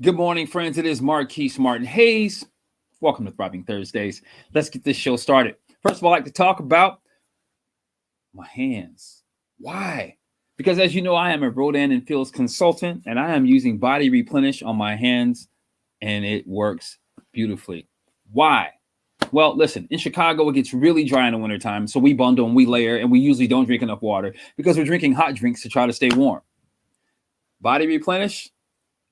Good morning, friends. It is Marquise Martin Hayes. Welcome to Thriving Thursdays. Let's get this show started. First of all, I'd like to talk about my hands. Why? Because as you know, I am a Rodan and Fields consultant, and I am using Body Replenish on my hands, and it works beautifully. Why? Well, listen, in Chicago, it gets really dry in the wintertime, so we bundle and we layer, and we usually don't drink enough water because we're drinking hot drinks to try to stay warm. Body Replenish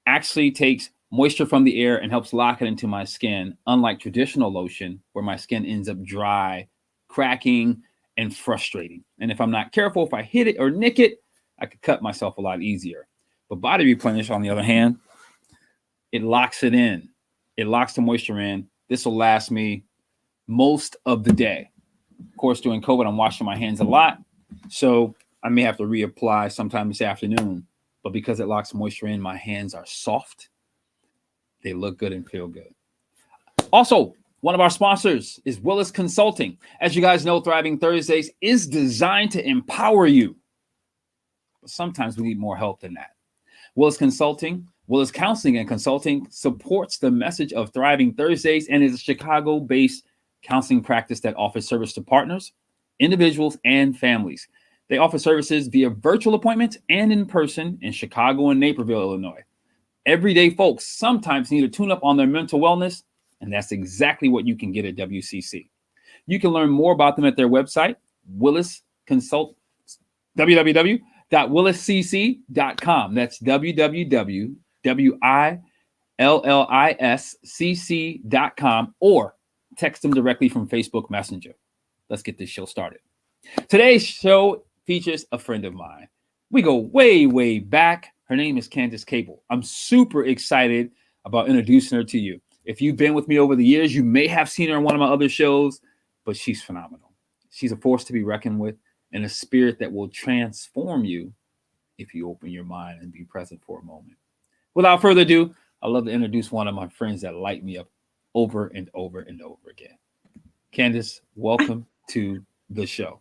actually takes moisture from the air and helps lock it into my skin, unlike traditional lotion where my skin ends up dry, cracking, and frustrating. And if I'm not careful, if I hit it or nick it, I could cut myself a lot easier. But Body Replenish, on the other hand, it locks it in. It locks the moisture in. This will last me most of the day. Of course, during COVID, I'm washing my hands a lot, so I may have to reapply sometime this afternoon. But because it locks moisture in, my hands are soft. They look good and feel good. Also, one of our sponsors is Willis Consulting. As you guys know, Thriving Thursdays is designed to empower you. But sometimes we need more help than that. Willis Counseling and Consulting supports the message of Thriving Thursdays and is a Chicago-based counseling practice that offers service to partners, individuals, and families. They offer services via virtual appointments and in person in Chicago and Naperville, Illinois. Everyday folks sometimes need a tune-up on their mental wellness, and that's exactly what you can get at WCC. You can learn more about them at their website, www.williscc.com. That's www.williscc.com, or text them directly from Facebook Messenger. Let's get this show started. Today's show features a friend of mine. We go way, way back. Her name is Candace Cable. I'm super excited about introducing her to you. If you've been with me over the years, you may have seen her on one of my other shows, but she's phenomenal. She's a force to be reckoned with and a spirit that will transform you if you open your mind and be present for a moment. Without further ado, I'd love to introduce one of my friends that light me up over and over and over again. Candace, welcome to the show.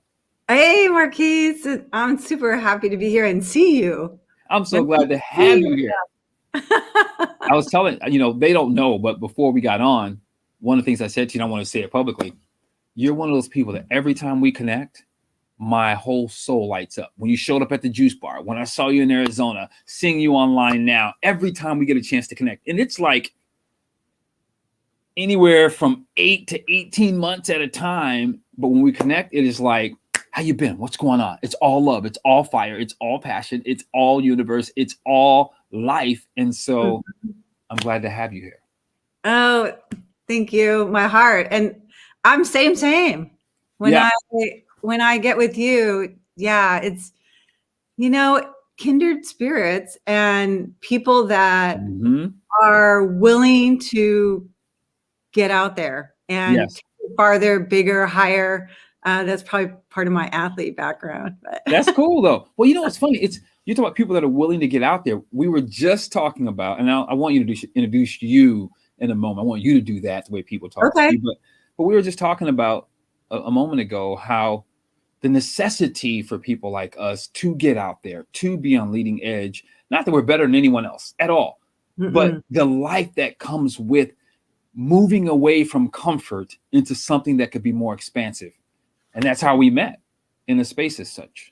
Hey, Marquise. I'm super happy to be here and see you. I'm so glad to have you here. I was telling, they don't know, but before we got on, one of the things I said to you, and I want to say it publicly, you're one of those people that every time we connect, my whole soul lights up. When you showed up at the juice bar, when I saw you in Arizona, seeing you online now, every time we get a chance to connect. And it's like anywhere from 8 to 18 months at a time. But when we connect, it is like, how you been? What's going on? It's all love. It's all fire. It's all passion. It's all universe. It's all life. And so I'm glad to have you here. Oh, thank you. My heart. And I'm same. When I get with you, it's, kindred spirits and people that are willing to get out there and farther, bigger, higher. That's probably part of my athlete background. But. That's cool, though. Well, it's funny. You talk about people that are willing to get out there. We were just talking about, and I want you to introduce you in a moment. I want you to do that the way people talk. Okay. To you. But we were just talking about a moment ago how the necessity for people like us to get out there, to be on leading edge. Not that we're better than anyone else at all, but the life that comes with moving away from comfort into something that could be more expansive. And that's how we met, in a space as such.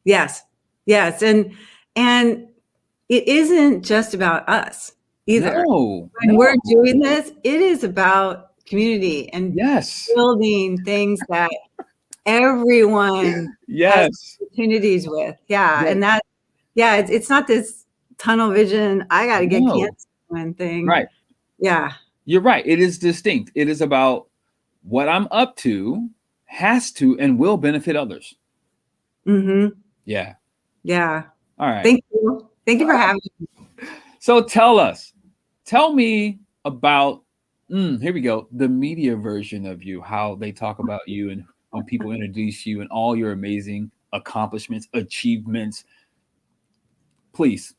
Yes. And it isn't just about us either. When we're doing this, it is about community and building things that everyone has opportunities with. And that, it's not this tunnel vision. I got to get cancer one thing. Right. Yeah. You're right. It is distinct. It is about what I'm up to has to and will benefit others. Yeah. All right. Thank you for having me. So tell me about, here we go, the media version of you, how they talk about you and when people introduce you and all your amazing accomplishments, achievements. Please.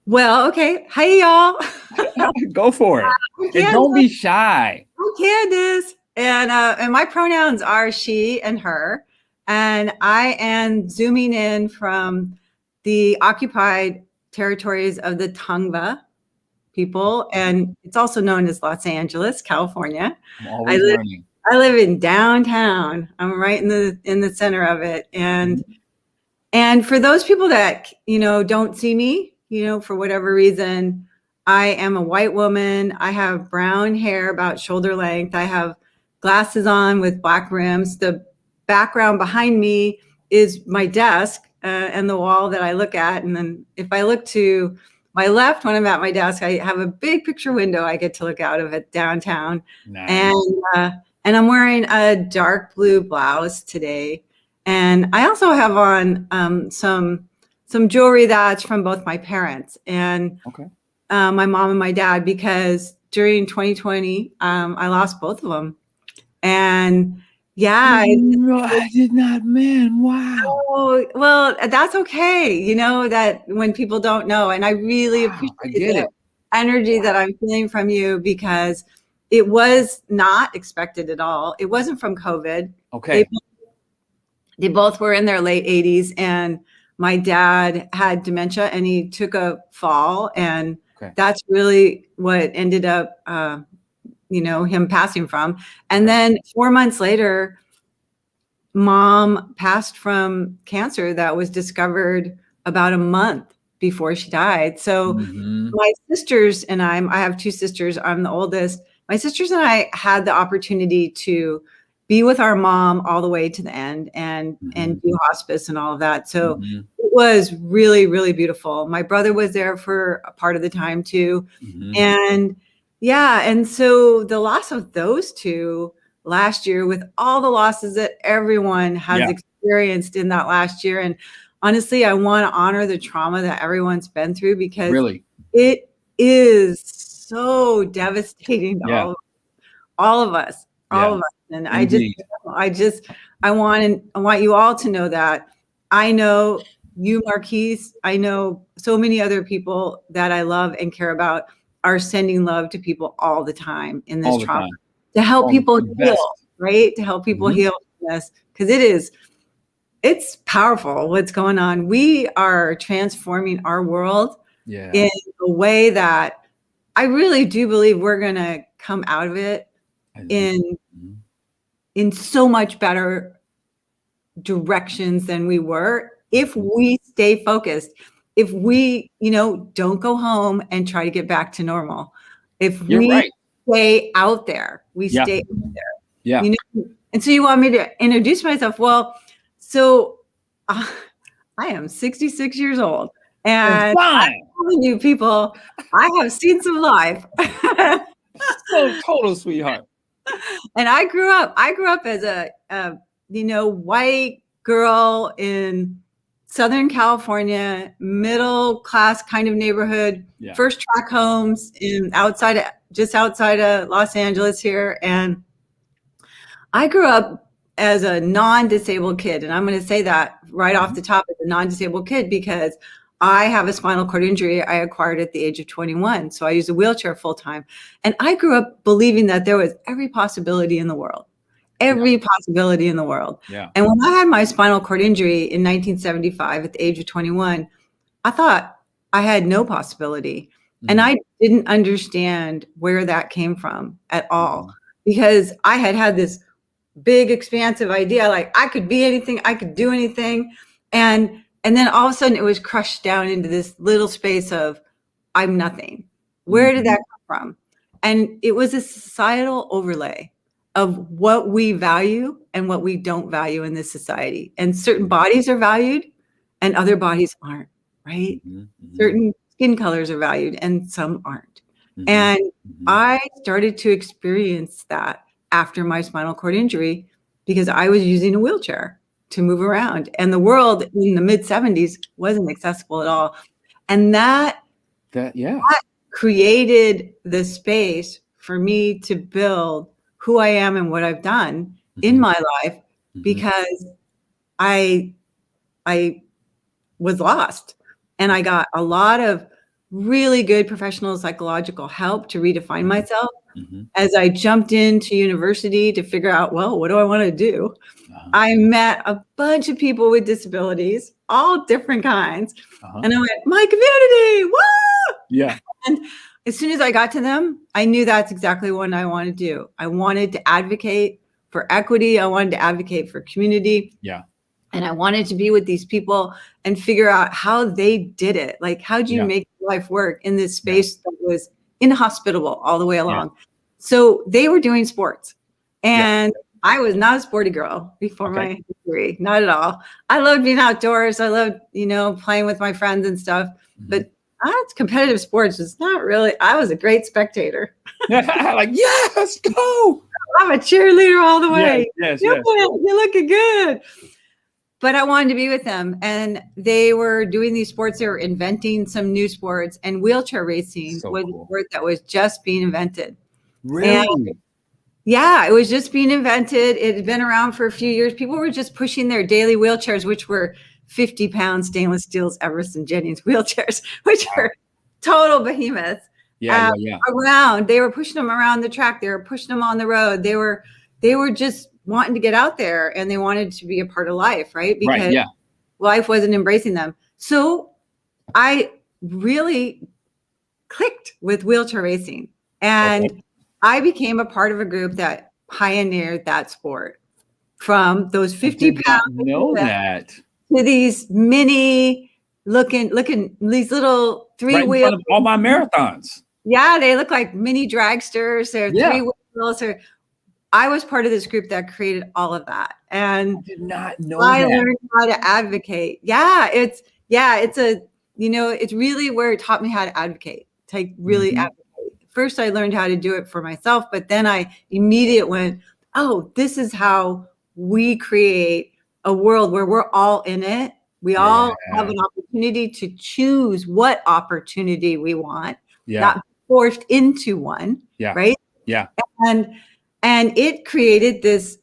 Well, okay. Hey, y'all. Go for it. And don't be shy. I'm Candace. And my pronouns are she and her. And I am zooming in from the occupied territories of the Tongva people, and it's also known as Los Angeles, California. I'm always learning. I live in downtown. I'm right in the center of it. And for those people that, don't see me, for whatever reason, I am a white woman. I have brown hair about shoulder length. I have glasses on with black rims. The background behind me is my desk and the wall that I look at. And then if I look to my left when I'm at my desk, I have a big picture window I get to look out of it downtown. Nice. And I'm wearing a dark blue blouse today. And I also have on some jewelry that's from both my parents and my mom and my dad, because during 2020, I lost both of them. And yeah, I did not, man. Wow. Oh, well, that's okay. That when people don't know, and I really appreciate the energy that I'm feeling from you, because it was not expected at all. It wasn't from COVID. Okay. They both were in their late 80s, and my dad had dementia and he took a fall, and that's really what ended up, him passing from. And then 4 months later, Mom passed from cancer that was discovered about a month before she died. So my sisters and I have two sisters. I'm the oldest. My sisters and I had the opportunity to be with our mom all the way to the end and do hospice and all of that. So it was really, really beautiful. My brother was there for a part of the time too. And so the loss of those two last year, with all the losses that everyone has experienced in that last year. And honestly, I want to honor the trauma that everyone's been through, because it is so devastating to all of us. And I want you all to know that I know you, Marquise, I know so many other people that I love and care about are sending love to people all the time in this trauma. To help people heal, right? To help people heal this, because it's powerful what's going on. We are transforming our world in a way that I really do believe we're going to come out of it in so much better directions than we were if we stay focused. If we, don't go home and try to get back to normal. If we stay out there. We stay out there. Yeah. And so you want me to introduce myself? Well, so I am 66 years old, and I'm telling you, people, I have seen some life. So total sweetheart. And I grew up as a white girl in Southern California, middle class kind of neighborhood, first track homes just outside of Los Angeles here. And I grew up as a non-disabled kid. And I'm going to say that right off the top, as a non-disabled kid, because I have a spinal cord injury I acquired at the age of 21. So I use a wheelchair full time. And I grew up believing that there was every possibility in the world. Possibility in the world. Yeah. And when I had my spinal cord injury in 1975 at the age of 21, I thought I had no possibility. And I didn't understand where that came from at all, because I had this big, expansive idea, like I could be anything, I could do anything. And then all of a sudden it was crushed down into this little space of I'm nothing. Where did that come from? And it was a societal overlay of what we value and what we don't value in this society. And certain bodies are valued and other bodies aren't, right? Certain skin colors are valued and some aren't. And I started to experience that after my spinal cord injury, because I was using a wheelchair to move around, and the world in the mid 70s wasn't accessible at all. And that created the space for me to build who I am and what I've done in my life, because I was lost, and I got a lot of really good professional psychological help to redefine myself as I jumped into university to figure out, well, what do I want to do? I met a bunch of people with disabilities, all different kinds. And I went, my community, woo! Yeah. And as soon as I got to them, I knew that's exactly what I wanted to do. I wanted to advocate for equity. I wanted to advocate for community. Yeah. And I wanted to be with these people and figure out how they did it. Like, how do you make life work in this space that was inhospitable all the way along? So they were doing sports. And I was not a sporty girl before my degree, not at all. I loved being outdoors. I loved, playing with my friends and stuff. But competitive sports is not really, I was a great spectator. Like, yes, go. I'm a cheerleader all the way. Yes. You're looking good. But I wanted to be with them. And they were doing these sports. They were inventing some new sports. And wheelchair racing was a sport that was just being invented. Really? And it was just being invented. It had been around for a few years. People were just pushing their daily wheelchairs, which were 50-pound stainless steel Everest and Jennings wheelchairs, which were total behemoths. Around. They were pushing them around the track. They were pushing them on the road. They were just wanting to get out there, and they wanted to be a part of life, right? Because life wasn't embracing them. So I really clicked with wheelchair racing, and I became a part of a group that pioneered that sport, from those 50 pounds to these mini looking these little three-wheel all my marathons. Yeah, they look like mini dragsters. They're three wheels. I was part of this group that created all of that, and I did not know I learned how to advocate. It's really where it taught me how to advocate. To really advocate. First, I learned how to do it for myself, but then I immediately went, "Oh, this is how we create a world where we're all in it. We all have an opportunity to choose what opportunity we want, not forced into one." Right? Yeah. And it created this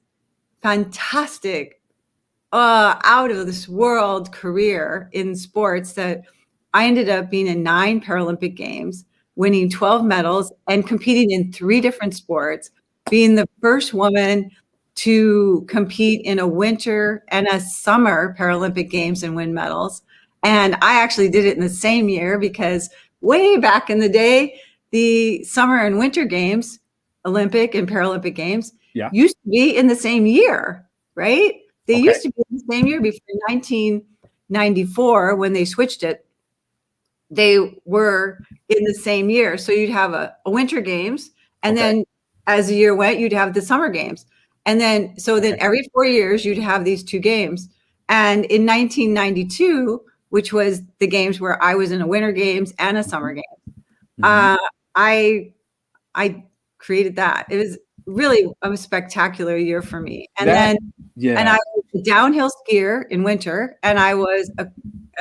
fantastic, out of this world career in sports that I ended up being in 9 Paralympic Games, winning 12 medals, and competing in 3 different sports, being the first woman to compete in a winter and a summer Paralympic Games and win medals. And I actually did it in the same year, because way back in the day, the summer and winter games, Olympic and Paralympic Games, used to be in the same year, right? They used to be in the same year before 1994, when they switched it. They were in the same year. So you'd have a winter games, and then as the year went, you'd have the summer games. And then, then every 4 years, you'd have these 2 games. And in 1992, which was the games where I was in a winter games and a summer game, I created that. It was really a spectacular year for me. And and I was a downhill skier in winter, and I was a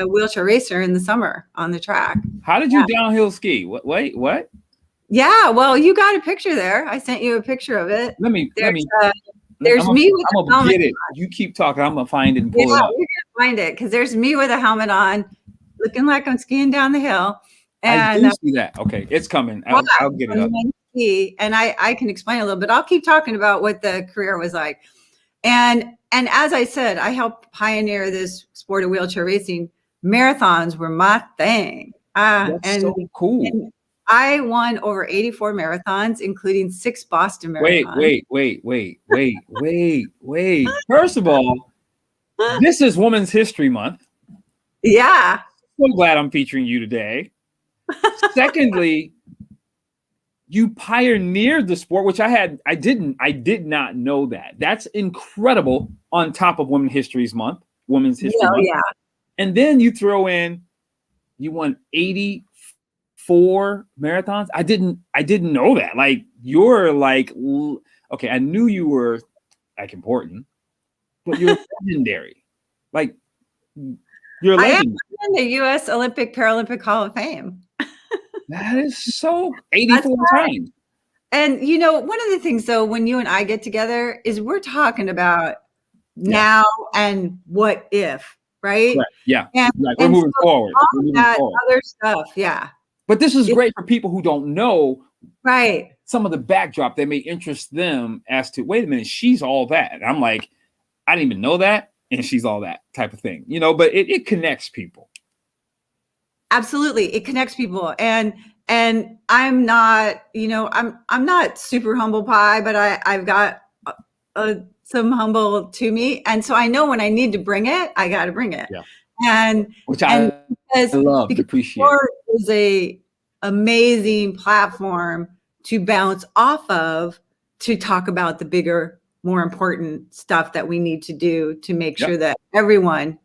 wheelchair racer in the summer on the track. How did you downhill ski? What? Yeah, well, you got a picture there. I sent you a picture of it. Let me. There's me with a helmet. I'm gonna get it. You keep talking. I'm gonna find it and pull it up. You're gonna find it, because there's me with a helmet on, looking like I'm skiing down the hill. And I do see that. Okay, it's coming. I'll get it up. And I can explain a little bit. I'll keep talking about what the career was like. And as I said, I helped pioneer this sport of wheelchair racing. Marathons were my thing. That's so cool. And I won over 84 marathons, including 6 Boston marathons. Wait. First of all, this is Women's History Month. Yeah. So glad I'm featuring you today. Secondly, you pioneered the sport, which I did not know that. That's incredible, on top of Women's History Month. Yeah. And then you throw in, you won 84 marathons. I didn't know that. Like, you're like, okay, I knew you were like important, but you're legendary. Like, you're a legend. I am in the U.S. Olympic Paralympic Hall of Fame. That is so 84 times. And one of the things, though, when you and I get together, is we're talking about now and what if, right? Yeah. And we're moving forward. Other stuff. Yeah. But this is great for people who don't know some of the backdrop that may interest them as to, wait a minute, she's all that. And I'm like, I didn't even know that. And she's all that type of thing, but it connects people. Absolutely. It connects people. And and I'm not, I'm not super humble pie, but I've got some humble to me. And so I know when I need to bring it, I got to bring it. Yeah. And which I love and appreciate. Sport is a amazing platform to bounce off of, to talk about the bigger, more important stuff that we need to do to make sure that everyone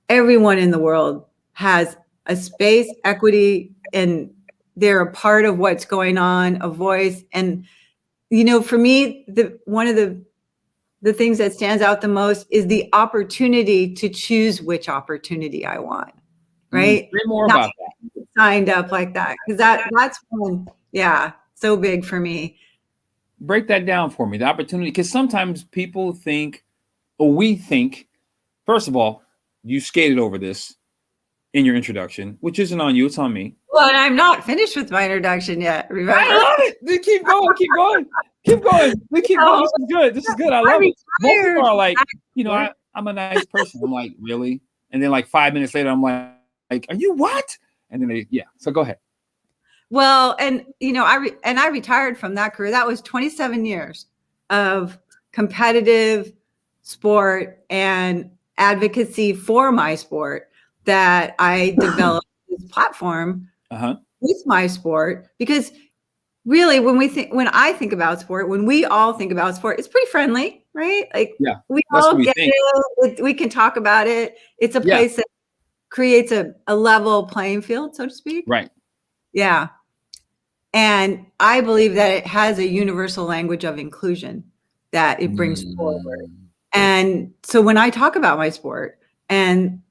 in the world has a space, equity, and they're a part of what's going on, a voice. And, for me, one of the things that stands out the most is the opportunity to choose which opportunity I want. Right? Say more about that. Signed up like that, because that's one, so big for me. Break that down for me, the opportunity, because sometimes people think, or we think, first of all, you skated over this in your introduction, which isn't on you, it's on me. Well, and I'm not finished with my introduction yet. Remember? I love it. Keep going. We keep going. This is good. I love it. Most people are like, I'm a nice person. I'm like, really? And then like 5 minutes later, I'm like, are you what? And then so go ahead. Well, and I retired from that career. That was 27 years of competitive sport and advocacy for my sport that I developed this platform with my sport. Because really, when I think about sport, when we all think about sport, it's pretty friendly, right? Like we all get it. We can talk about it. It's a place that creates a level playing field, so to speak. Right. Yeah. And I believe that it has a universal language of inclusion that it brings forward. And so when I talk about my sport and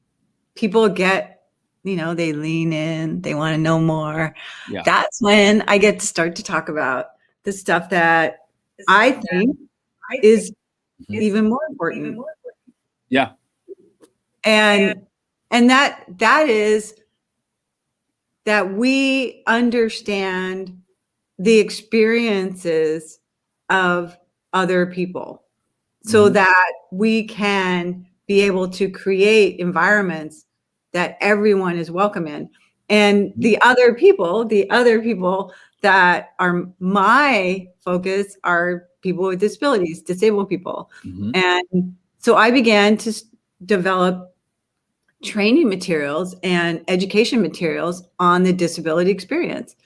people get, they lean in, they want to know more. Yeah. That's when I get to start to talk about the stuff that I think is even more important. Yeah. And that is that we understand the experiences of other people so that we can be able to create environments that everyone is welcome in. And the other people that are my focus are people with disabilities, disabled people. And so I began to develop training materials and education materials on the disability experience.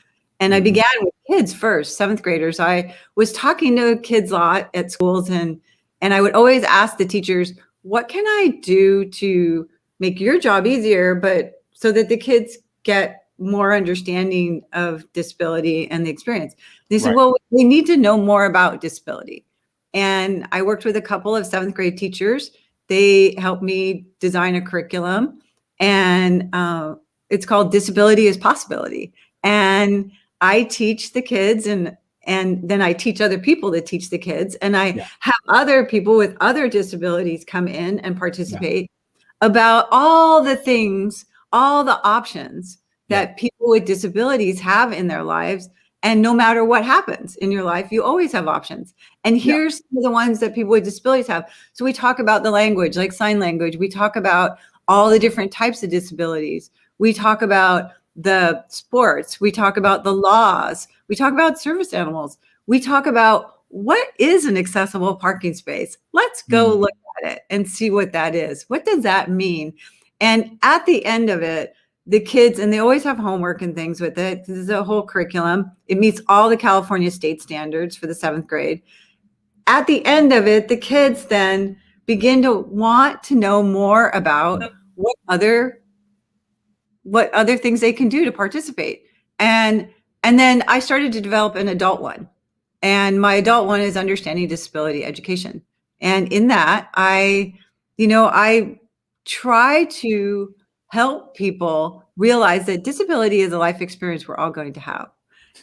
And I began with kids first, 7th graders. I was talking to kids a lot at schools, and I would always ask the teachers, what can I do to make your job easier, but so that the kids get more understanding of disability and the experience? They said, well, we need to know more about disability. And I worked with a couple of 7th grade teachers. They helped me design a curriculum, and it's called Disability is Possibility. And I teach the kids, and then I teach other people to teach the kids. And I have other people with other disabilities come in and participate about all the things, all the options that people with disabilities have in their lives. And no matter what happens in your life, you always have options. And here's the ones that people with disabilities have. So we talk about the language, like sign language. We talk about all the different types of disabilities. We talk about the sports. We talk about the laws. We talk about service animals. We talk about what is an accessible parking space. Let's go look at it and see what that is. What does that mean? And at the end of it, the kids, and they always have homework and things with it. This is a whole curriculum. It meets all the California state standards for the 7th grade. At the end of it, the kids then begin to want to know more about what other things they can do to participate. And then I started to develop an adult one. And my adult one is understanding disability education. And in that, I try to help people realize that disability is a life experience we're all going to have.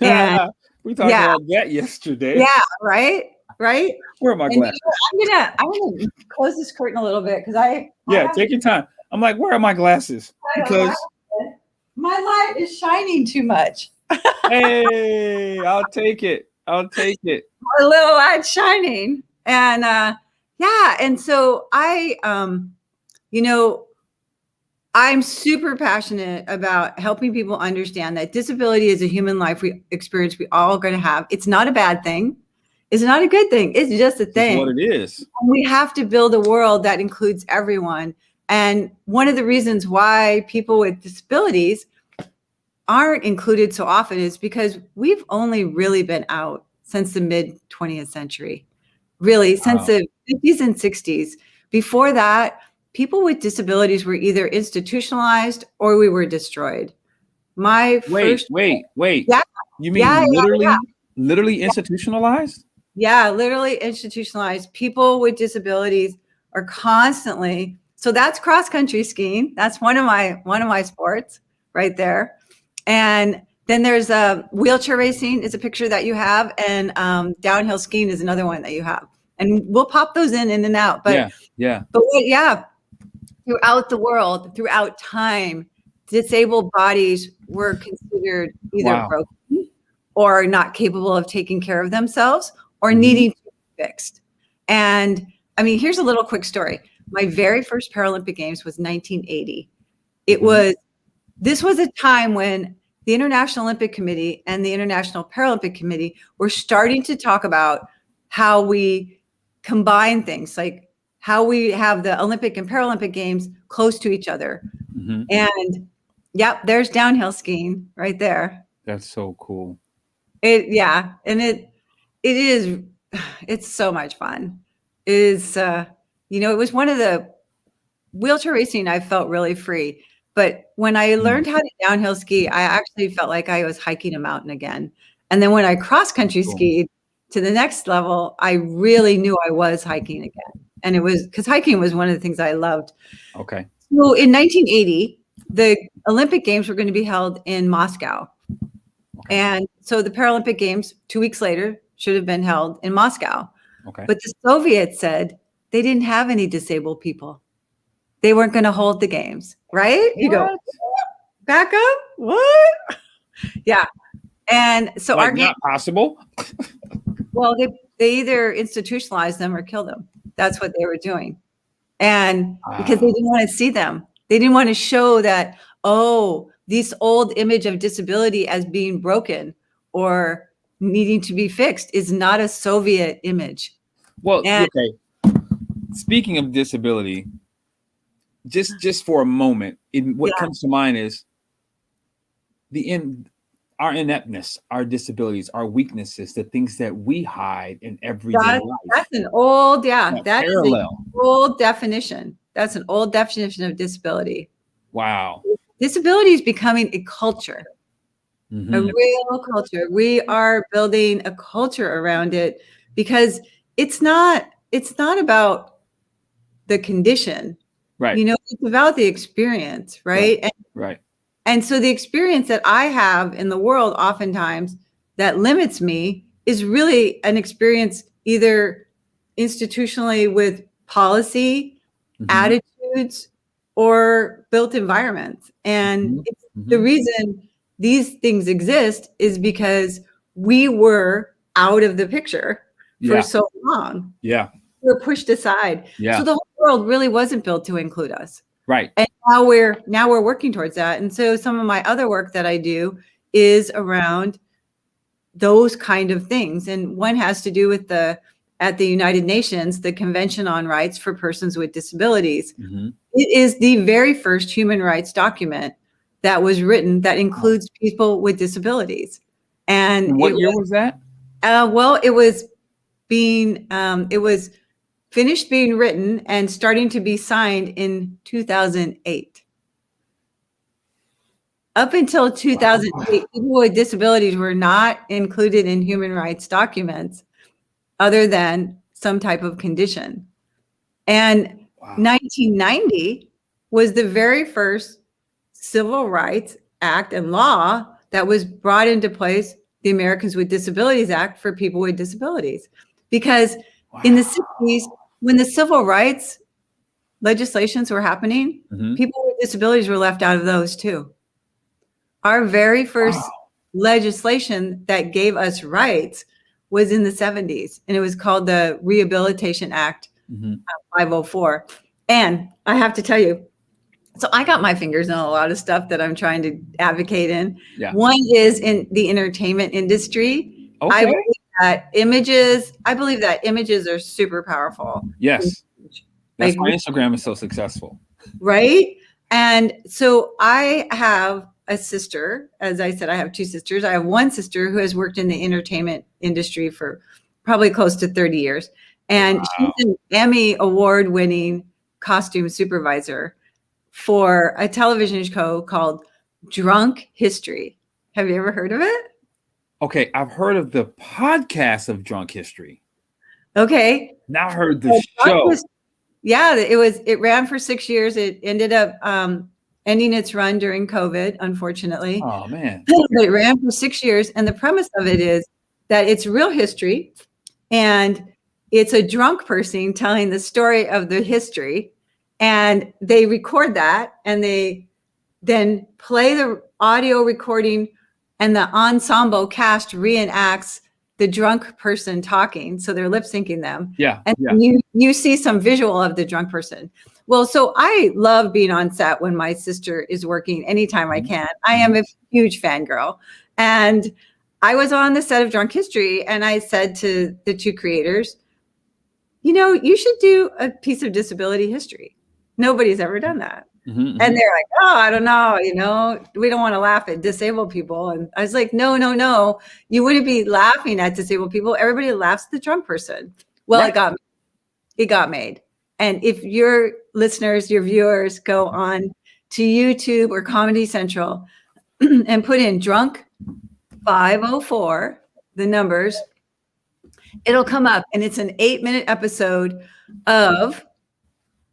And we talked about that yesterday. Yeah, right. Where are my glasses? I'm gonna close this curtain a little bit because take your time. I'm like, where are my glasses? Because my light is shining too much. Hey, I'll take it. A little light shining, and and so I I'm super passionate about helping people understand that disability is a human life experience we all going to have. It's not a bad thing. It's not a good thing. It's just a thing. It's what it is. We have to build a world that includes everyone. And one of the reasons why people with disabilities aren't included so often is because we've only really been out since the mid 20th century, really since the 50s and 60s. Before that, people with disabilities were either institutionalized or we were destroyed. Wait. Yeah. You mean literally institutionalized? Yeah, literally institutionalized. People with disabilities are constantly. So that's cross-country skiing. That's one of my sports right there. And then there's wheelchair racing is a picture that you have, and downhill skiing is another one that you have. And we'll pop those in and out. But throughout the world, throughout time, disabled bodies were considered either broken or not capable of taking care of themselves or needing to be fixed. And I mean, here's a little quick story. My very first Paralympic Games was 1980. This was a time when the International Olympic Committee and the International Paralympic Committee were starting to talk about how we combine things, like how we have the Olympic and Paralympic Games close to each other. And there's downhill skiing right there. That's so cool. It's so much fun. It was one of the wheelchair racing I felt really free. But when I learned how to downhill ski, I actually felt like I was hiking a mountain again. And then when I cross-country skied to the next level, I really knew I was hiking again. And it was because hiking was one of the things I loved. Okay. So in 1980, the Olympic Games were going to be held in Moscow. Okay. And so the Paralympic Games 2 weeks later should have been held in Moscow. Okay. But the Soviets said they didn't have any disabled people. They weren't going to hold the games, right? You go, back up? What? Yeah. And so our game, not possible. Well, they either institutionalized them or killed them. That's what they were doing. And because they didn't want to see them. They didn't want to show that, this old image of disability as being broken or needing to be fixed is not a Soviet image. Well, okay. Speaking of disability, just for a moment, what comes to mind is our ineptness, our disabilities, our weaknesses, the things that we hide in everyday life. That's an old, that's parallel. An old definition. That's an old definition of disability. Wow. Disability is becoming a culture, a real culture. We are building a culture around it because it's not about the condition. Right. It's about the experience, right? Right. And so the experience that I have in the world oftentimes that limits me is really an experience either institutionally with policy, attitudes, or built environments. And the reason these things exist is because we were out of the picture for so long. Yeah. We were pushed aside. Yeah. So the whole world really wasn't built to include us. Right. And now we're working towards that. And so some of my other work that I do is around those kind of things. And one has to do with at the United Nations, the Convention on Rights for Persons with Disabilities. It is the very first human rights document that was written that includes people with disabilities. And what year was that? Well, it was finished being written and starting to be signed in 2008. Up until 2008, people with disabilities were not included in human rights documents other than some type of condition. And 1990 was the very first Civil Rights Act and law that was brought into place, the Americans with Disabilities Act for people with disabilities. Because in the 60s, when the civil rights legislations were happening, people with disabilities were left out of those too. Our very first legislation that gave us rights was in the 70s, and it was called the Rehabilitation Act 504. And I have to tell you, So I got my fingers in a lot of stuff that I'm trying to advocate in. Yeah. One is in the entertainment industry. Okay. I believe that images are super powerful. Yes. That's why Instagram is so successful. Right. And so I have a sister. As I said, I have two sisters. I have one sister who has worked in the entertainment industry for probably close to 30 years. And she's an Emmy award-winning costume supervisor for a television show called Drunk History. Have you ever heard of it? Okay, I've heard of the podcast of Drunk History. Okay. Now I heard the show. It ran for 6 years. It ended up ending its run during COVID, unfortunately. Oh, man. But it ran for 6 years. And the premise of it is that it's real history. And it's a drunk person telling the story of the history. And they record that. And they then play the audio recording. And the ensemble cast reenacts the drunk person talking. So they're lip syncing them. Yeah. And you see some visual of the drunk person. Well, so I love being on set when my sister is working anytime I can. I am a huge fangirl. And I was on the set of Drunk History and I said to the two creators, you should do a piece of disability history. Nobody's ever done that. And they're like, oh, I don't know, we don't want to laugh at disabled people. And I was like, no, you wouldn't be laughing at disabled people. Everybody laughs at the drunk person. Well, right. It got made. And if your listeners, your viewers go on to YouTube or Comedy Central and put in Drunk 504, the numbers, it'll come up. And it's an 8-minute episode of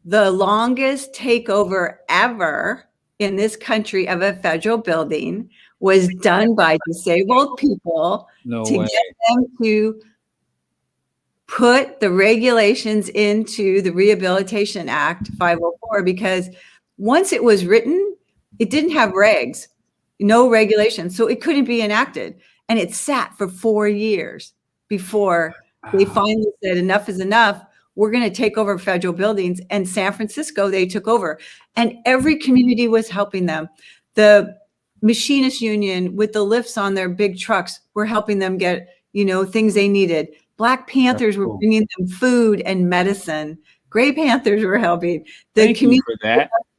the longest takeover ever in this country of a federal building was done by disabled people get them to put the regulations into the Rehabilitation Act 504, because once it was written, it didn't have regs, no regulations, so it couldn't be enacted. And it sat for 4 years before they finally said enough is enough. We're going to take over federal buildings. And San Francisco, they took over. And every community was helping them. The Machinists Union with the lifts on their big trucks were helping them get, things they needed. Black Panthers were bringing them food and medicine. Gray Panthers were helping.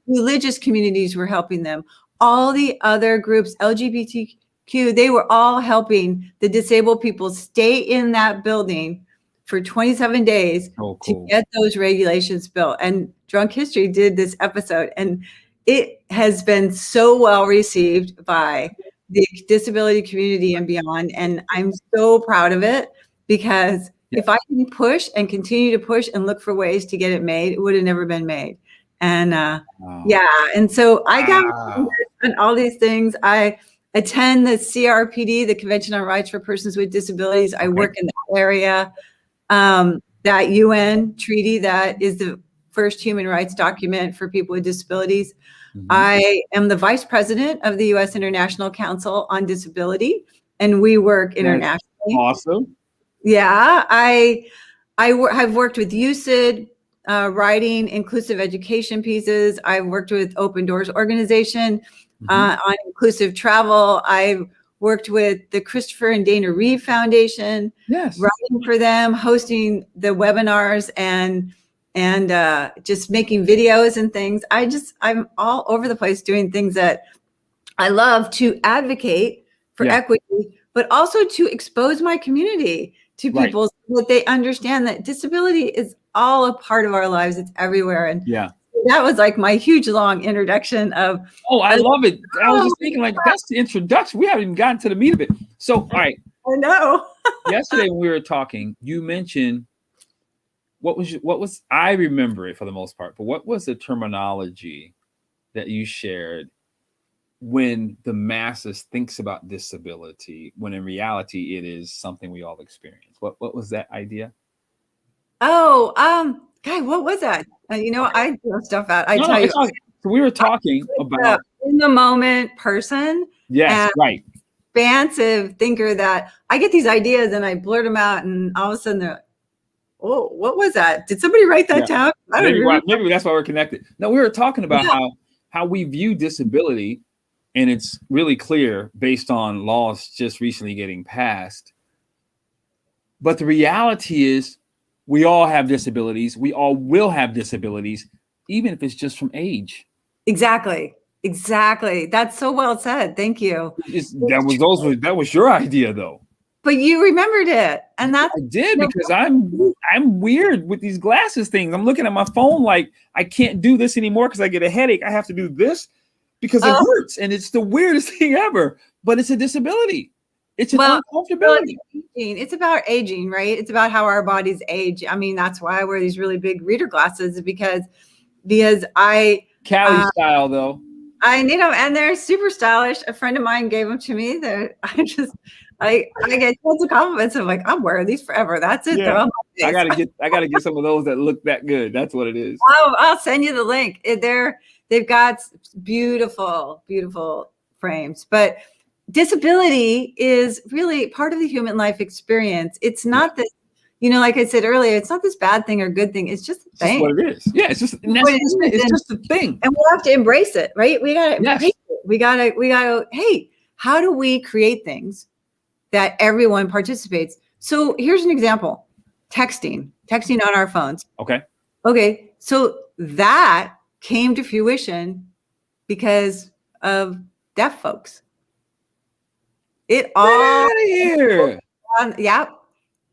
Religious communities were helping them. All the other groups, LGBTQ, they were all helping the disabled people stay in that building for 27 days to get those regulations built. And Drunk History did this episode, and it has been so well received by the disability community and beyond. And I'm so proud of it, because if I didn't push and continue to push and look for ways to get it made, it would have never been made. And and so I got on all these things. I attend the CRPD, the Convention on Rights for Persons with Disabilities. I work in that area. That UN treaty that is the first human rights document for people with disabilities. I am the vice president of the U.S. International Council on Disability, and we work internationally. That's awesome. Yeah, I've worked with UCID, writing inclusive education pieces. I've worked with Open Doors organization on inclusive travel. I've worked with the Christopher and Dana Reeve Foundation, writing for them, hosting the webinars and just making videos and things. I'm all over the place doing things that I love to advocate for equity, but also to expose my community to people so that they understand that disability is all a part of our lives. It's everywhere. And that was like my huge long introduction of. Oh, I love it. I was just thinking, that's the introduction. We haven't even gotten to the meat of it. So, all right. I know. Yesterday when we were talking, you mentioned I remember it for the most part, but what was the terminology that you shared when the masses thinks about disability, when in reality it is something we all experience? What was that idea? God, what was that? I throw stuff out. So we were talking about in the moment person. Yes, right. Expansive thinker that I get these ideas and I blurt them out, and all of a sudden they're, oh, what was that? Did somebody write that down? Maybe that's why we're connected. No, we were talking about how how we view disability, and it's really clear based on laws just recently getting passed. But the reality is we all have disabilities. We all will have disabilities, even if it's just from age. Exactly. That's so well said. Thank you. That was your idea, though. But you remembered it, and that's I did, because I'm weird with these glasses things. I'm looking at my phone like I can't do this anymore because I get a headache. I have to do this because it hurts, and it's the weirdest thing ever. But it's a disability. It's an uncomfortability. It's about aging, right? It's about how our bodies age. I mean, that's why I wear these really big reader glasses, because I Cali style though. I need them, and they're super stylish. A friend of mine gave them to me. I get tons of compliments. I'm like, I'm wearing these forever. That's it. Yeah. I gotta get some of those that look that good. That's what it is. I'll send you the link. They've got beautiful, beautiful frames. But disability is really part of the human life experience. It's not this, like I said earlier, it's not this bad thing or good thing. It's just a thing. That's what it is. Yeah, it's just a thing. And we have to embrace it, right? We gotta embrace it. We gotta, hey, how do we create things that everyone participates? So here's an example. Texting on our phones. Okay. So that came to fruition because of deaf folks. It all out of here.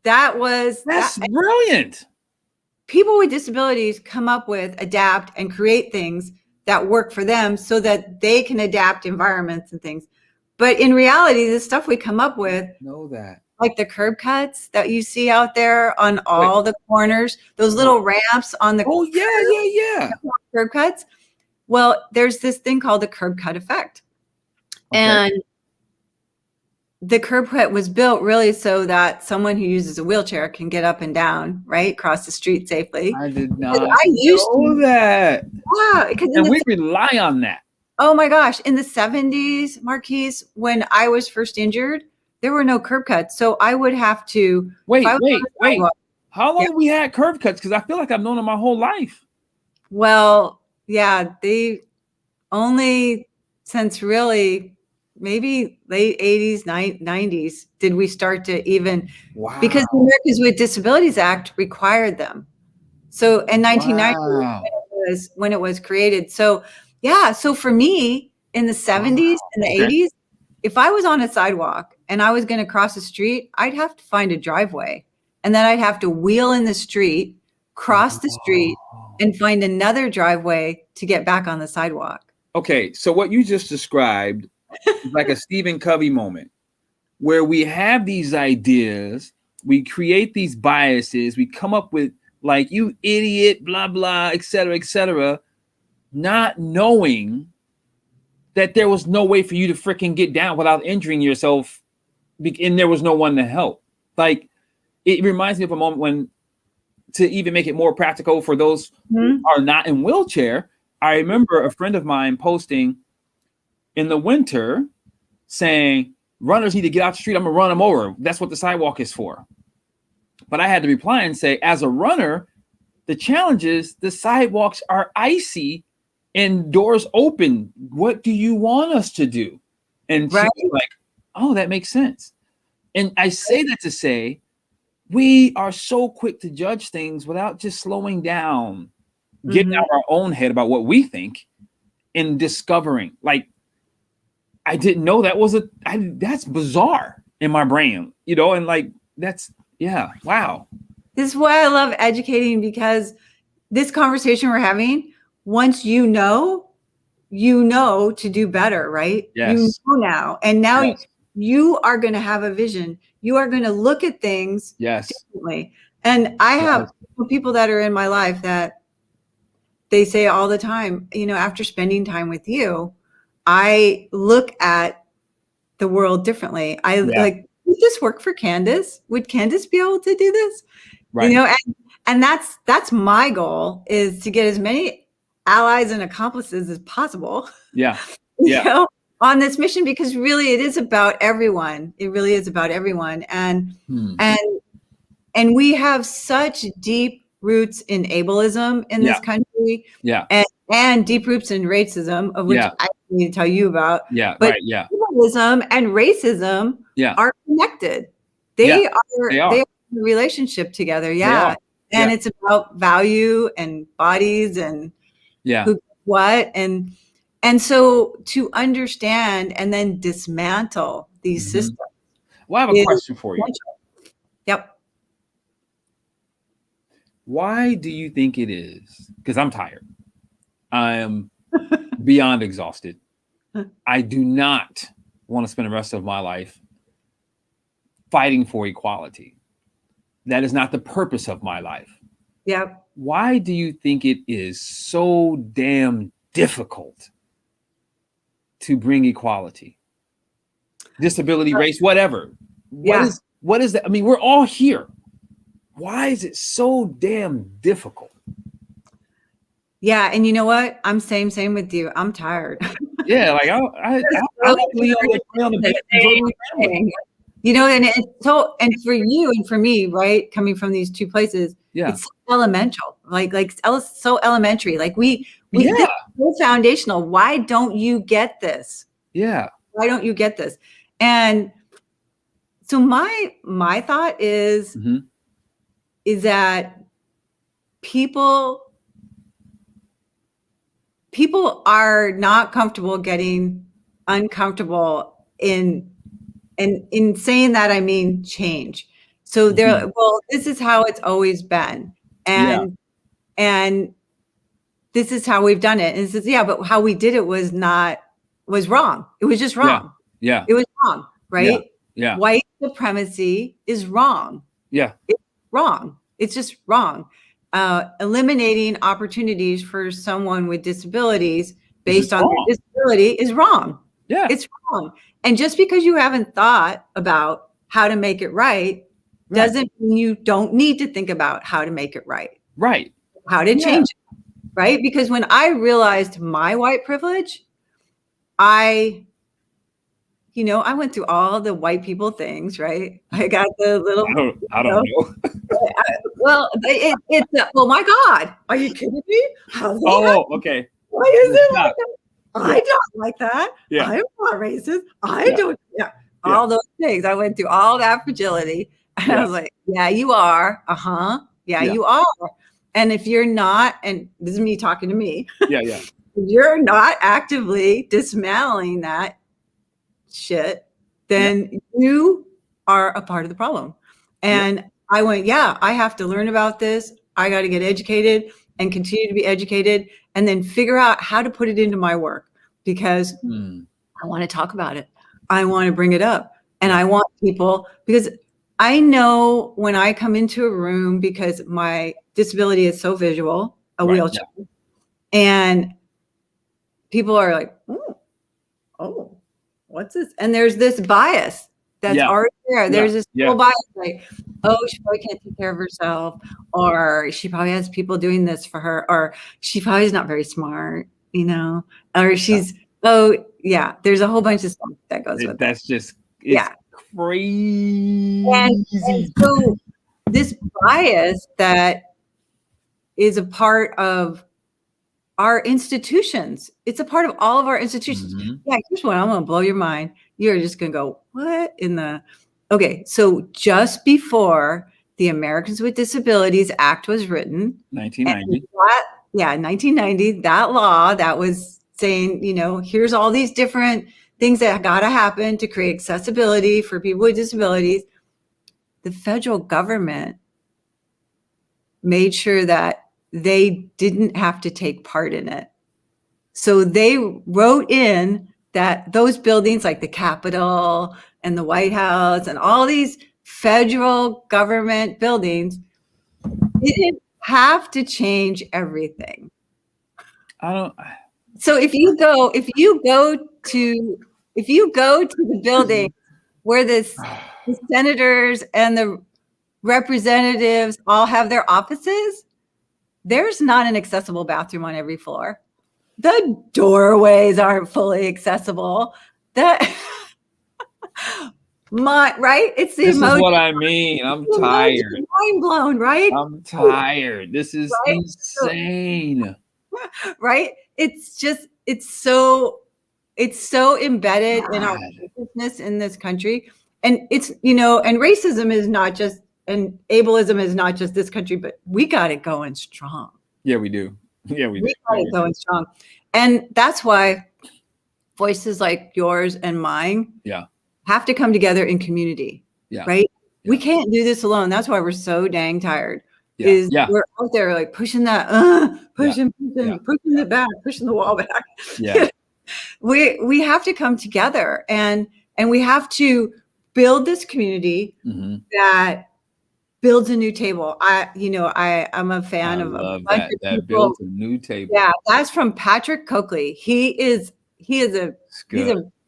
That's brilliant. People with disabilities come up with, adapt, and create things that work for them so that they can adapt environments and things. But in reality, the stuff we come up with, like the curb cuts that you see out there on all the corners, those little ramps on the curb cuts. Well, there's this thing called the curb cut effect. And the curb cut was built really so that someone who uses a wheelchair can get up and down, right? Cross the street safely. I did not know that. Yeah. And we rely on that. Oh my gosh. In the 70s, Marquise, when I was first injured, there were no curb cuts. So I would have to wait. How long we had curb cuts? Because I feel like I've known them my whole life. Well, yeah, they only since really maybe late 80s, 90s did we start to even because the Americans with Disabilities Act required them. So in 1990 when it was created. So yeah, so for me in the 70s and the 80s, if I was on a sidewalk and I was going to cross the street, I'd have to find a driveway, and then I'd have to wheel in the street, cross the street, and find another driveway to get back on the sidewalk. Okay, so what you just described is like a Stephen Covey moment where we have these ideas, we create these biases, we come up with like, you idiot, blah, blah, et cetera, not knowing that there was no way for you to freaking get down without injuring yourself, and there was no one to help. Like, it reminds me of a moment when, to even make it more practical for those who are not in wheelchair, I remember a friend of mine posting in the winter saying, runners need to get out the street, I'm gonna run them over. That's what the sidewalk is for. But I had to reply and say, as a runner, the challenge is the sidewalks are icy and doors open. What do you want us to do? And she was like, oh, that makes sense. And I say that to say, we are so quick to judge things without just slowing down, getting out our own head about what we think and discovering. Like, I didn't know that was that's bizarre in my brain, and like, that's, wow. This is why I love educating, because this conversation we're having, once you know to do better, right? Yes. You know now. And now you are going to have a vision. You are going to look at things differently. And I have people that are in my life that they say all the time, after spending time with you, I look at the world differently. Like, would this work for Candace? Would Candace be able to do this? Right. And that's my goal, is to get as many allies and accomplices as possible. On this mission, because really it is about everyone. It really is about everyone. And we have such deep roots in ableism in this country. and deep roots in racism, of which I need to tell you about. Yeah, but right. Yeah. Capitalism and racism are connected. They are in a relationship together. Yeah. And it's about value and bodies and who, what, and so to understand and then dismantle these systems. Well, I have a question for you. Yep. Why do you think it is? Because I'm tired. I am beyond exhausted. I do not want to spend the rest of my life fighting for equality. That is not the purpose of my life. Yep. Why do you think it is so damn difficult to bring equality? Disability, race, whatever. What is that? I mean, we're all here. Why is it so damn difficult? Yeah, and you know what? I'm same with you. I'm tired. Yeah, like I you know, and it's so, and for you and for me, right, coming from these two places, it's so elemental, like so elementary. Like we think it's so foundational. Why don't you get this? Yeah. Why don't you get this? And so my thought is that people are not comfortable getting uncomfortable in saying that. I mean, change. So they're, well, this is how it's always been. And this is how we've done it. And it says, but how we did it was wrong. It was just wrong. Yeah. It was wrong. Right. Yeah. White supremacy is wrong. Yeah. It's wrong. It's just wrong. Eliminating opportunities for someone with disabilities based on their disability is wrong. Yeah. It's wrong. And just because you haven't thought about how to make it right doesn't mean you don't need to think about how to make it right. Right. How to change it. Right. Because when I realized my white privilege, I went through all the white people things, right? I got the little. I don't know. Well, it's oh my God, are you kidding me? Okay. Why is it like that? I don't like that. Yeah. I'm not racist. I don't. Yeah. All those things. I went through all that fragility, and I was like, "Yeah, you are. Yeah, you are." And if you're not, and this is me talking to me. Yeah. If you're not actively dismantling that shit, then you are a part of the problem. And I went, I have to learn about this. I got to get educated and continue to be educated, and then figure out how to put it into my work, because I want to talk about it. I want to bring it up, and I want people, because I know when I come into a room, because my disability is so visual, a wheelchair, and people are like, oh, what's this? And there's this bias that's already there. There's this whole bias, like, oh, she probably can't take care of herself, or she probably has people doing this for her, or she probably is not very smart, or she's, there's a whole bunch of stuff that goes with that's it. Just, crazy. And so this bias that is a part of our institutions. It's a part of all of our institutions. Here's one. I'm going to blow your mind. You're just going to go, what in the... Okay, so just before the Americans with Disabilities Act was written, 1990. 1990, that law that was saying, here's all these different things that got to happen to create accessibility for people with disabilities. The federal government made sure that they didn't have to take part in it. So they wrote in that those buildings, like the Capitol and the White House and all these federal government buildings, didn't have to change everything. So if you go to the building where the senators and the representatives all have their offices, there's not an accessible bathroom on every floor. The doorways aren't fully accessible. Right? It's the emotion. This is what I mean. I'm tired. Mind blown, right? I'm tired. This is insane. right? It's so embedded in our consciousness in this country. And it's, and racism is not just, and ableism is not just this country, but we got it going strong. Yeah, we do. Yeah, we do. Got it going strong. And that's why voices like yours and mine have to come together in community, right? Yeah. We can't do this alone. That's why we're so dang tired. We're out there like pushing that, pushing it back, pushing the wall back. Yeah. We have to come together and we have to build this community that builds a new table. I'm a fan of a bunch of people. Builds a new table. Yeah, that's from Patrick Coakley. He's a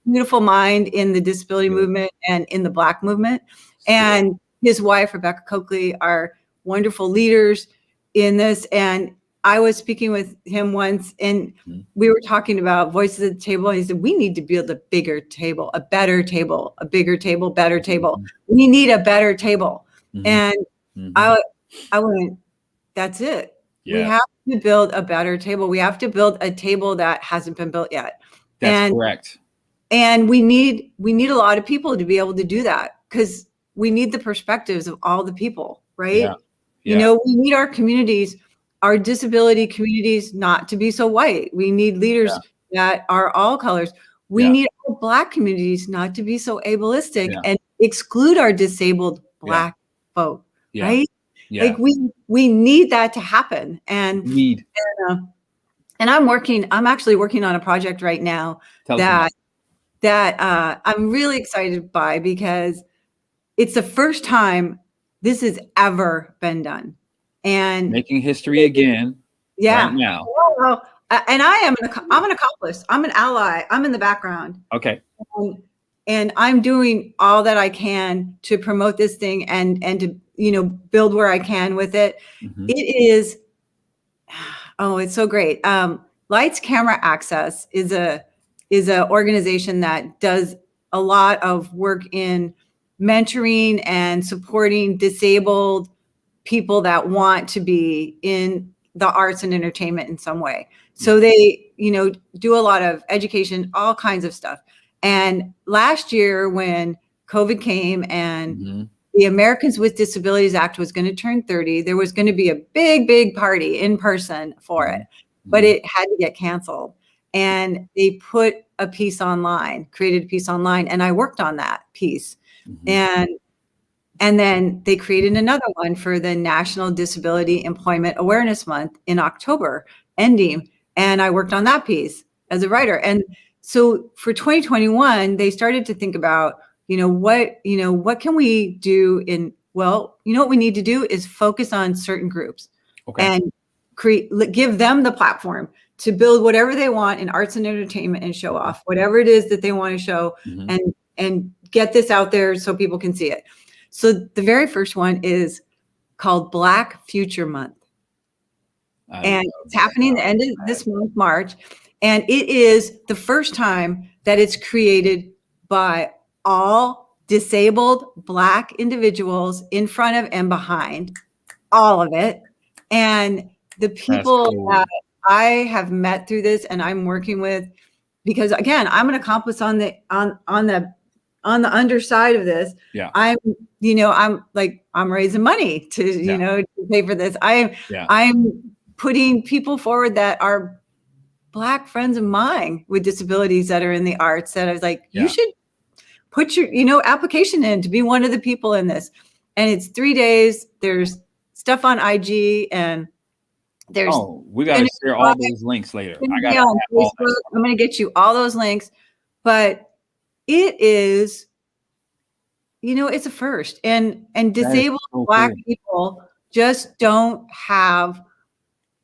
beautiful mind in the disability movement and in the Black movement. And his wife, Rebecca Coakley, are wonderful leaders in this. And I was speaking with him once and we were talking about voices at the table. And he said, we need to build a bigger table, a better table, a bigger table, better table. We need a better table. And I went, that's it. Yeah. We have to build a better table. We have to build a table that hasn't been built yet. That's correct. And we need a lot of people to be able to do that because we need the perspectives of all the people, right? Yeah. We need our communities, our disability communities, not to be so white. We need leaders that are all colors. We need our Black communities not to be so ableistic and exclude our disabled Black folk, right? Yeah. Like we need that to happen. And I'm actually working on a project right now that I'm really excited by because it's the first time this has ever been done. And making history again. Yeah. Right now. Well, and I'm an accomplice. I'm an ally. I'm in the background. Okay. And I'm doing all that I can to promote this thing and to, build where I can with it. It is, it's so great. Lights Camera Access is a organization that does a lot of work in mentoring and supporting disabled people that want to be in the arts and entertainment in some way. So they, do a lot of education, all kinds of stuff. And last year when COVID came and the Americans with Disabilities Act was going to turn 30, there was going to be a big, big party in person for it, but it had to get canceled. And they put a piece online, created a piece online, and I worked on that piece. And then they created another one for the National Disability Employment Awareness Month in October, ending. And I worked on that piece as a writer. And so for 2021, they started to think about, what can we do what we need to do is focus on certain groups and give them the platform to build whatever they want in arts and entertainment and show off whatever it is that they want to show and get this out there so people can see it. So the very first one is called Black Future Month. And it's happening the end of this month, March. And it is the first time that it's created by all disabled Black individuals in front of and behind all of it. And the people that I have met through this and I'm working with, because again, I'm an accomplice on the underside of this. Yeah. I'm raising money to, to pay for this. I'm putting people forward that are Black friends of mine with disabilities that are in the arts that I was like, you should put your, application in to be one of the people in this. And it's 3 days. There's stuff on IG and there's. We got to share all those links later. I'm going to get you all those links, but it is, it's a first and disabled Black people just don't have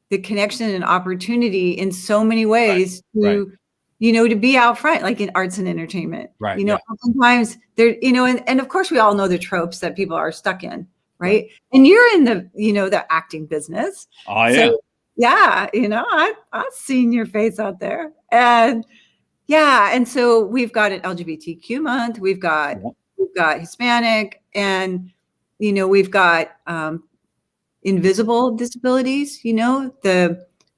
the connection and opportunity in so many ways to be out front, like in arts and entertainment. Right. Oftentimes there, and of course we all know the tropes that people are stuck in, right? And you're in the, the acting business. Oh yeah. So, yeah. I've seen your face out there. And so we've got an LGBTQ month, we've got Hispanic, and we've got invisible disabilities, the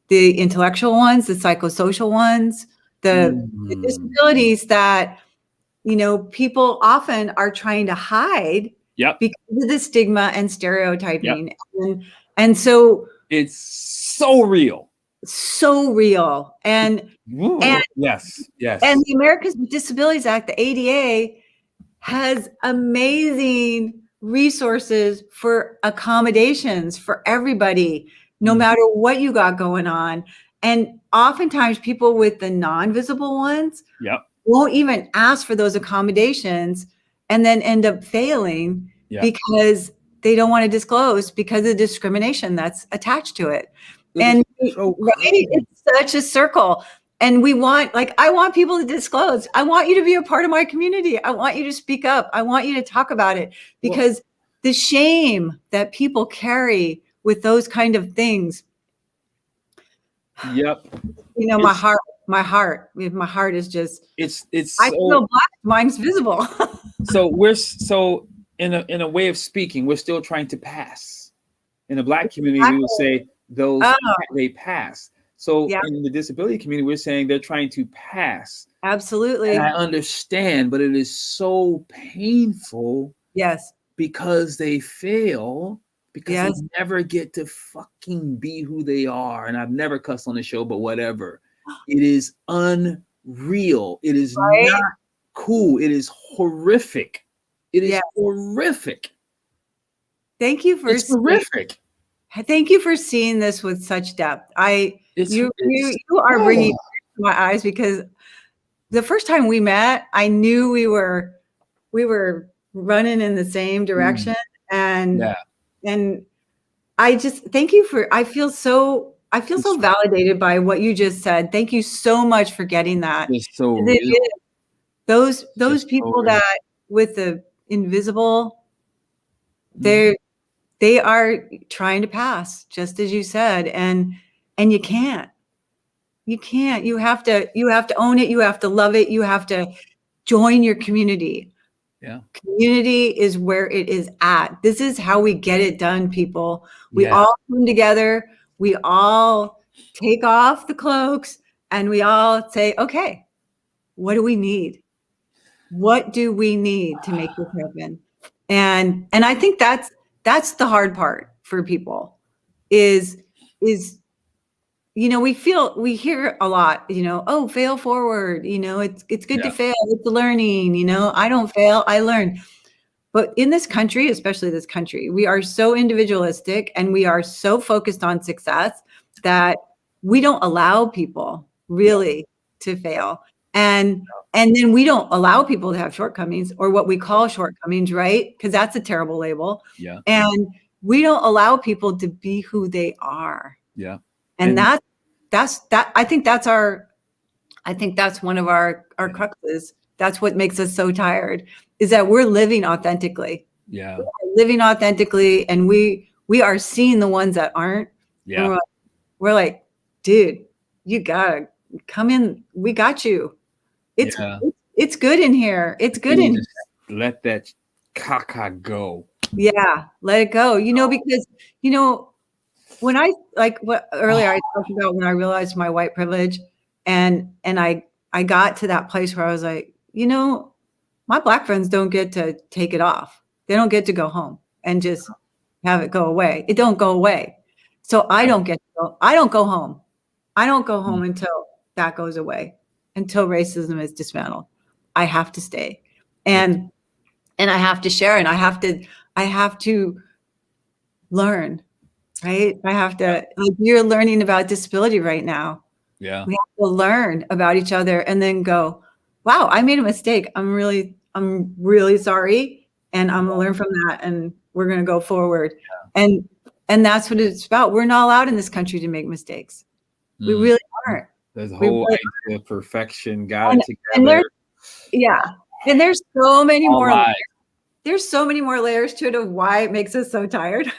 the intellectual ones, the psychosocial ones, the disabilities that, you know, people often are trying to hide because of the stigma and stereotyping. And so it's so real. So real. And yes. And the Americans with Disabilities Act, the ADA, has amazing resources for accommodations for everybody, no matter what you got going on. And oftentimes people with the non-visible ones won't even ask for those accommodations and then end up failing because they don't want to disclose because of the discrimination that's attached to it. And it's such a circle. And we want, like, I want people to disclose. I want you to be a part of my community. I want you to speak up. I want you to talk about it, because the shame that people carry with those kind of things. You know, my heart is just, I feel black, mine's visible. So in a way of speaking, we're still trying to pass. In the Black community, we would say those they pass. So in the disability community, we're saying they're trying to pass. Absolutely. And I understand, but it is so painful. Yes. Because they fail, because they never get to fucking be who they are. And I've never cussed on the show, but whatever. It is unreal. It is not cool. It is horrific. It is horrific. Thank you for horrific. Thank you for seeing this with such depth. You are bringing to my eyes, because the first time we met, I knew we were running in the same direction. And I just thank you for, I feel so validated by what you just said. Thank you so much for getting that. It's so real. Those people that with the invisible, they are trying to pass, just as you said, and you can't. You have to own it. You have to love it. You have to join your community. Community is where it is at. This is how we get it done, people. We all come together. We all take off the cloaks and we all say, okay, what do we need? What do we need to make this happen? And I think that's the hard part for people is, we hear a lot, oh, fail forward. It's good to fail. It's learning, I don't fail, I learn. But in this country, especially this country, we are so individualistic and we are so focused on success that we don't allow people really to fail. And then we don't allow people to have shortcomings, or what we call shortcomings, right? Because that's a terrible label. And we don't allow people to be who they are. And that's I think that's one of our cruxes. That's what makes us so tired, is that we're living authentically. We're living authentically, and we are seeing the ones that aren't. We're like, dude, you gotta come in. We got you. It's good in here. It's good in here. Let that caca go. Let it go. Because when I earlier I talked about when I realized my white privilege, and I got to that place where I was like, my Black friends don't get to take it off. They don't get to go home and just have it go away. It don't go away. So I don't get to go. I don't go home. I don't go home until that goes away, until racism is dismantled. I have to stay, and I have to share, and I have to learn. Right? I have to, like, you're learning about disability right now. We have to learn about each other and then go, wow, I made a mistake. I'm really sorry. And I'm gonna learn from that, and we're gonna go forward. And that's what it's about. We're not allowed in this country to make mistakes. We really aren't. There's a whole idea of perfection, got it together. And there's so many more layers. There's so many more layers to it of why it makes us so tired.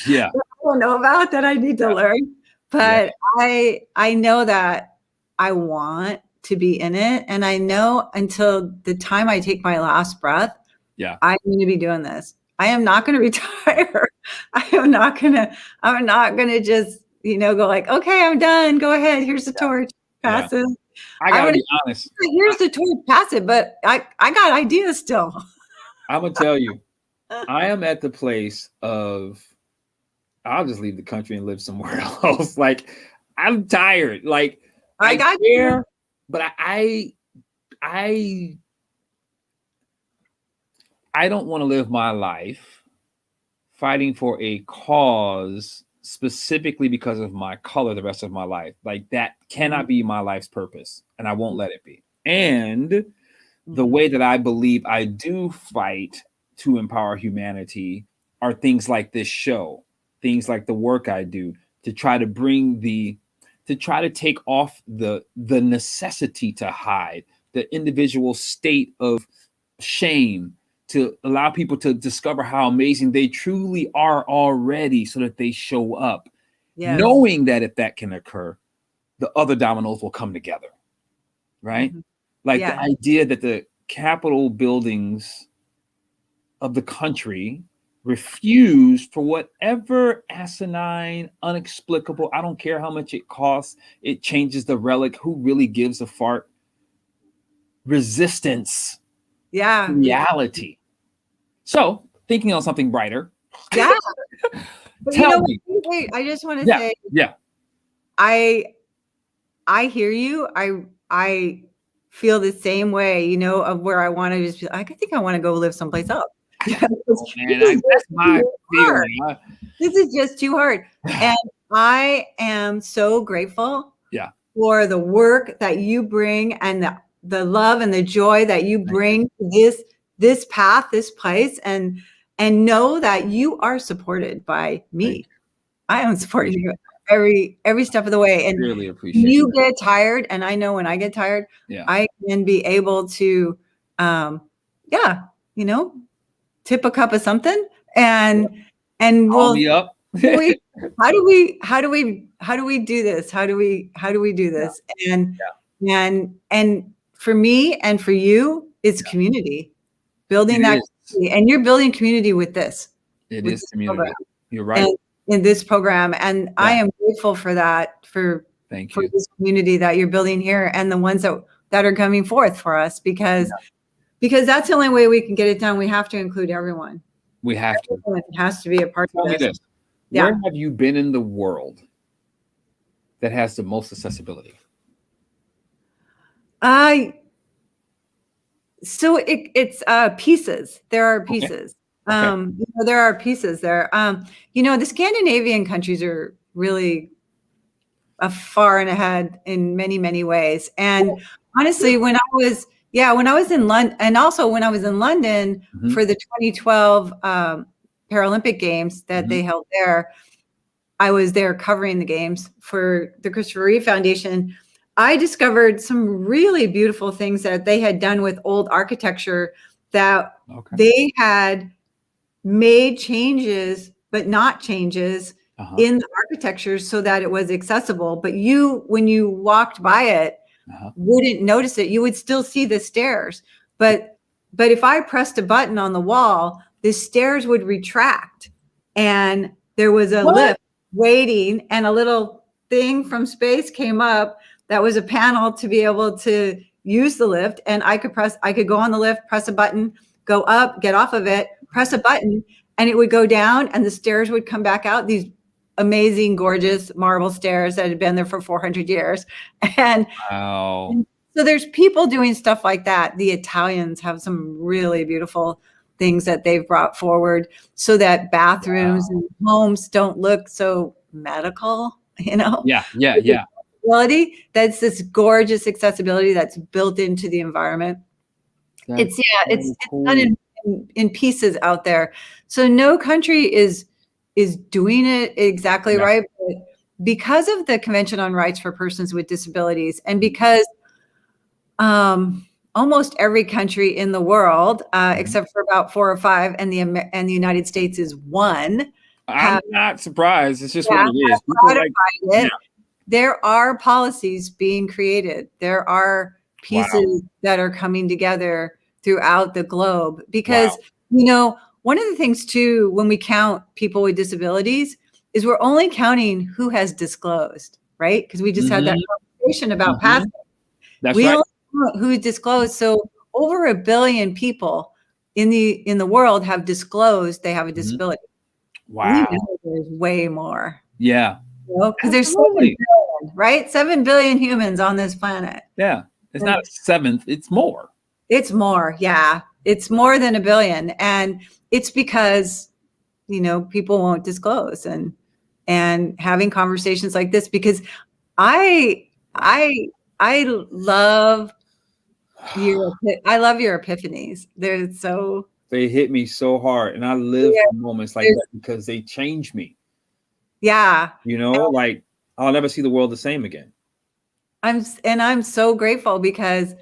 That I don't know about, that I need to learn. But I know that I want to be in it. And I know until the time I take my last breath, I'm going to be doing this. I am not going to retire. I'm not going to just go like, okay, I'm done. Go ahead. Here's the torch. Pass it. I gotta be honest. Here's the torch. Pass it. But I got ideas still. I'm gonna tell you, I am at the place of I'll just leave the country and live somewhere else. Like I'm tired. Like I got care, but I don't want to live my life fighting for a cause specifically because of my color the rest of my life. Like that cannot be my life's purpose, and I won't let it be. And the way that I believe I do fight to empower humanity are things like this show, things like the work I do to try to try to take off the necessity to hide, the individual state of shame, to allow people to discover how amazing they truly are already so that they show up, knowing that if that can occur, the other dominoes will come together, right? Like the idea that the Capitol buildings of the country refuse, for whatever asinine, unexplicable, I don't care how much it costs, it changes the relic, who really gives a fart, resistance, reality. So thinking on something brighter. Yeah. Tell me. Wait, I just want to say, I hear you. I feel the same way, of where I want to just be like, I think I want to go live someplace else. That's my feeling. This is just too hard. And I am so grateful for the work that you bring and the love and the joy that you bring to this path, this place, and know that you are supported by me. I am supporting you every step of the way. And really appreciate you get tired, and I know when I get tired, I can be able to tip a cup of something and we'll me up. how do we do this? How do we do this? And for me and for you, it's community. Building that community. And you're building community with this. It is community. Program. You're right. And in this program. And I am grateful for that, for this community that you're building here and the ones that are coming forth for us, because that's the only way we can get it done. We have to include everyone. We have everyone to. It has to be a part Tell of me this. Where have you been in the world that has the most accessibility? So it's pieces. There are pieces. There are pieces there. The Scandinavian countries are really far and ahead in many, many ways. And honestly, when I was in London, and also when I was in London for the 2012 Paralympic Games that they held there, I was there covering the games for the Christopher Reeve Foundation. I discovered some really beautiful things that they had done with old architecture, that they had made changes, but not changes in the architecture so that it was accessible. But when you walked by it, wouldn't notice it. You would still see the stairs. But if I pressed a button on the wall, the stairs would retract. And there was a lift waiting, and a little thing from space came up that was a panel to be able to use the lift. And I could go on the lift, press a button, go up, get off of it, press a button, and it would go down, and the stairs would come back out. These amazing, gorgeous marble stairs that had been there for 400 years. And so there's people doing stuff like that. The Italians have some really beautiful things that they've brought forward so that bathrooms and homes don't look so medical, That's this gorgeous accessibility that's built into the environment. It's done in pieces out there. So no country is doing it exactly right. But because of the Convention on Rights for Persons with Disabilities, and because almost every country in the world, except for about 4 or 5, and the United States is one. I'm not surprised. It's just what it is. There are policies being created. There are pieces that are coming together throughout the globe, because one of the things too, when we count people with disabilities, is we're only counting who has disclosed, right? Because we just had that conversation about passing. That's we right. only count who disclosed. So over 1 billion people in the world have disclosed they have a disability. Wow. We know there's way more. Yeah. Because there's 7 billion, right? 7 billion humans on this planet. Yeah. It's not a seventh, it's more. It's more. Yeah. It's more than 1 billion. And it's because, people won't disclose and having conversations like this, because I love your epiphanies. They hit me so hard, and I live for moments like that because they change me. Yeah. Like I'll never see the world the same again. I'm so grateful because,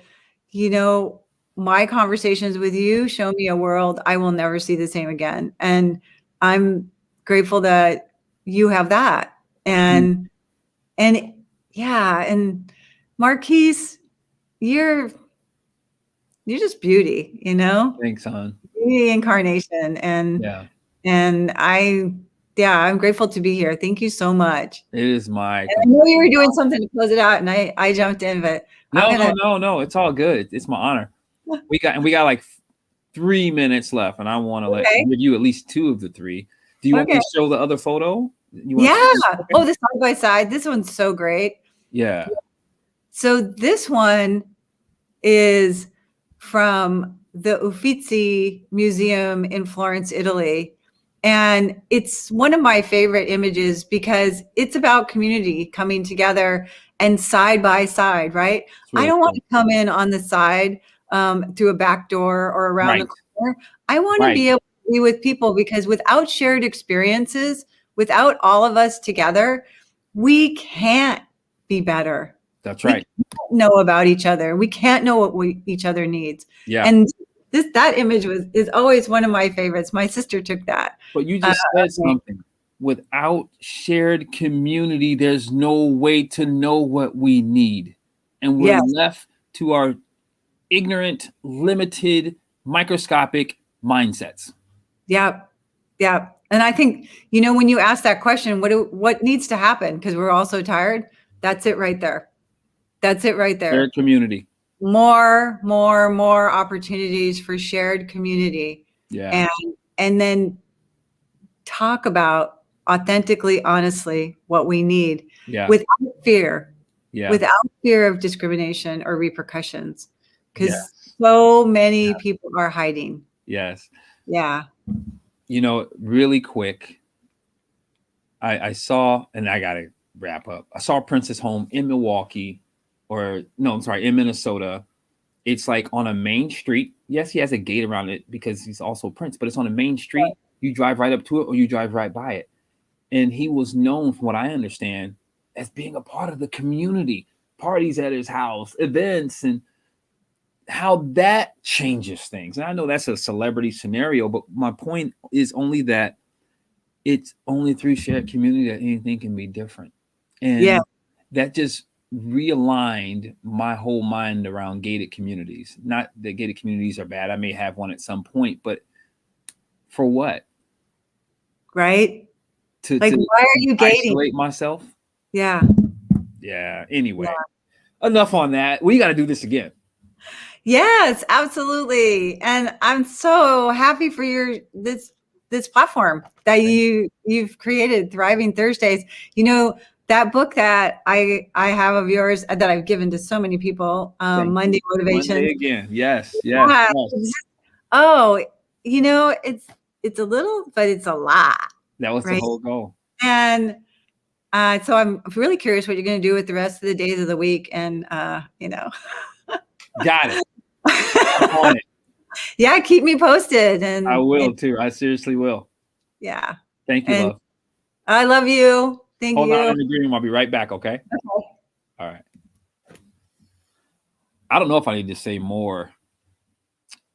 my conversations with you show me a world I will never see the same again. And I'm grateful that you have that. And yeah. And Marquise, you're just beauty, Thanks, hon. Beauty incarnation. And I'm grateful to be here. Thank you so much. It is my. I know you were doing something to close it out, and I jumped in, but no. It's all good. It's my honor. We got like 3 minutes left, and I want to give you at least 2 of the 3. Do you want me to show the other photo? Oh, the side by side. This one's so great. Yeah. So this one is from the Uffizi Museum in Florence, Italy. And it's one of my favorite images because it's about community coming together and side by side, right? Really I don't want to come in on the side through a back door or around the corner. I want to be able to be with people, because without shared experiences, without all of us together, we can't be better. That's right. We can't know about each other. We can't know what each other needs. Yeah. And that image is always one of my favorites. My sister took that. But you just said something. Without shared community, there's no way to know what we need. And we're left to our ignorant, limited, microscopic mindsets. Yeah. Yeah. And I think, when you ask that question, what needs to happen? Because we're all so tired. That's it right there. That's it right there. Shared community. More opportunities for shared community. Yeah. And then talk about authentically, honestly, what we need without fear. Yeah. Without fear of discrimination or repercussions. Because so many people are hiding. Yes. Yeah. Really quick, I saw, and I got to wrap up. I saw Prince's home in Milwaukee, in Minnesota. It's like on a main street. Yes, he has a gate around it because he's also Prince, but it's on a main street. You drive right up to it or you drive right by it. And he was known, from what I understand, as being a part of the community, parties at his house, events, and how that changes things. And I know that's a celebrity scenario, but my point is only that it's only through shared community that anything can be different. And that just realigned my whole mind around gated communities. Not that gated communities are bad. I may have one at some point, but for what? Right? Why are you gating? Isolate myself? Yeah. Yeah. Anyway, enough on that. We got to do this again. Yes, absolutely. And I'm so happy for this platform that you've created, Thriving Thursdays. That book that I have of yours that I've given to so many people, Monday Motivation. Monday again. Yes. Oh, it's a little, but it's a lot. That was the whole goal. And so I'm really curious what you're going to do with the rest of the days of the week. And, Got it. I'm on it. Yeah, keep me posted. And I will too. I seriously will. Yeah. Thank you, love. I love you. Thank you. Hold on in the green room. I'll be right back, okay? Okay. All right. I don't know if I need to say more.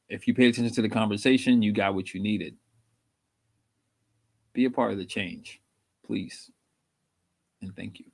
If you paid attention to the conversation, you got what you needed. Be a part of the change, please. And thank you.